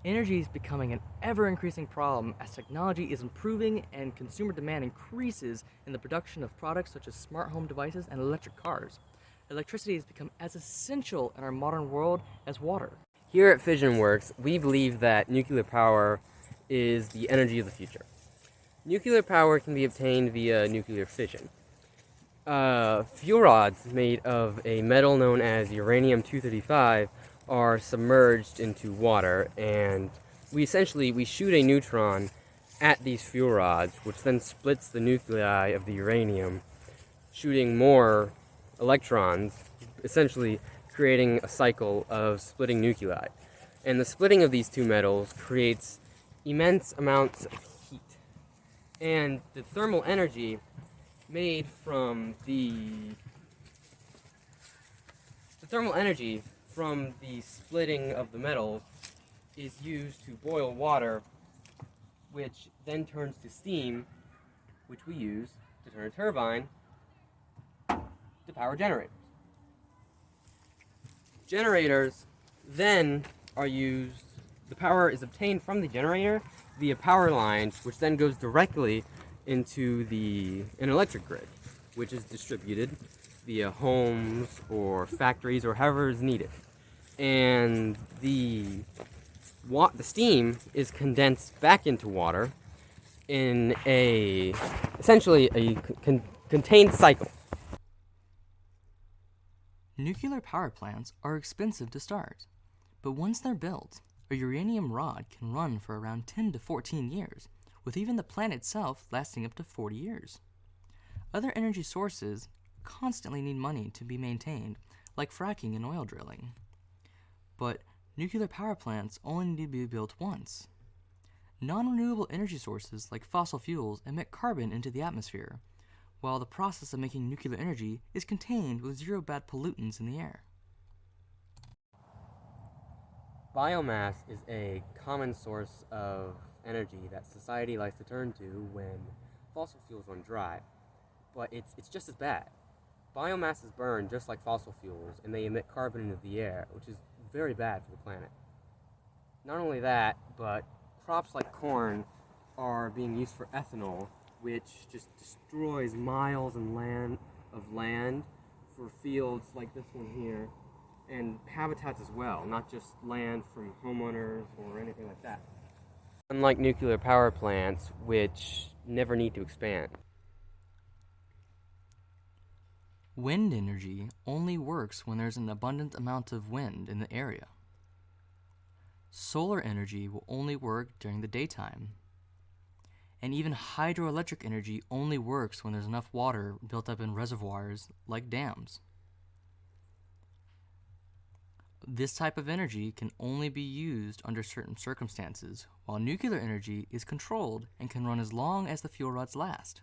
Energy is becoming an ever increasing problem as technology is improving and consumer demand increases in the production of products such as smart home devices and electric cars. Electricity has become as essential in our modern world as water. Here at FissionWorks, we believe that nuclear power is the energy of the future. Nuclear power can be obtained via nuclear fission. Fuel rods made of a metal known as uranium-235 are submerged into water, and we shoot a neutron at these fuel rods, which then splits the nuclei of the uranium, shooting more electrons, essentially creating a cycle of splitting nuclei. And the splitting of these two metals creates immense amounts of heat. And the thermal energy made from the splitting of the metals is used to boil water, which then turns to steam, which we use to turn a turbine to power generators. Generators then are used, the power is obtained from the generator via power lines, which then goes directly into an electric grid, which is distributed via homes or factories or however is needed. And the steam is condensed back into water in essentially a contained cycle. Nuclear power plants are expensive to start, but once they're built, a uranium rod can run for around 10 to 14 years, with even the plant itself lasting up to 40 years. Other energy sources constantly need money to be maintained, like fracking and oil drilling. But nuclear power plants only need to be built once. Non-renewable energy sources like fossil fuels emit carbon into the atmosphere, while the process of making nuclear energy is contained with zero bad pollutants in the air. Biomass is a common source of energy that society likes to turn to when fossil fuels run dry, but it's just as bad. Biomass is burned just like fossil fuels, and they emit carbon into the air, which is very bad for the planet. Not only that, but crops like corn are being used for ethanol, which just destroys miles of land for fields like this one here, and habitats as well, not just land from homeowners or anything like that. Unlike nuclear power plants, which never need to expand. Wind energy only works when there's an abundant amount of wind in the area. Solar energy will only work during the daytime. And even hydroelectric energy only works when there's enough water built up in reservoirs like dams. This type of energy can only be used under certain circumstances, while nuclear energy is controlled and can run as long as the fuel rods last.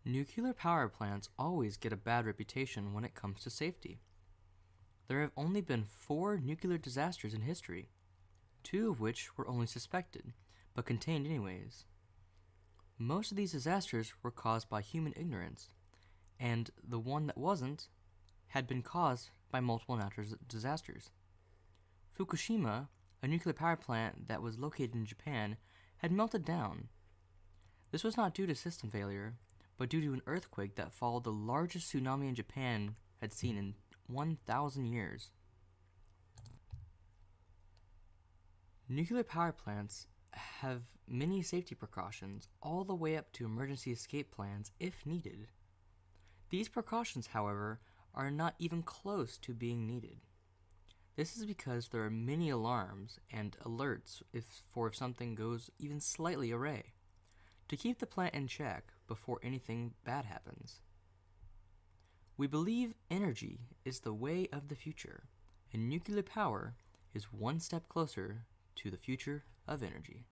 Nuclear power plants always get a bad reputation when it comes to safety. There have only been 4 nuclear disasters in history, 2 of which were only suspected, but contained anyways. Most of these disasters were caused by human ignorance, and the one that wasn't had been caused by multiple natural disasters. Fukushima, a nuclear power plant that was located in Japan, had melted down. This was not due to system failure, but due to an earthquake that followed the largest tsunami in Japan had seen in 1,000 years. Nuclear power plants have many safety precautions, all the way up to emergency escape plans if needed. These precautions, however, are not even close to being needed. This is because there are many alarms and alerts if something goes even slightly awry, to keep the plant in check before anything bad happens. We believe energy is the way of the future, and nuclear power is one step closer to the future of energy.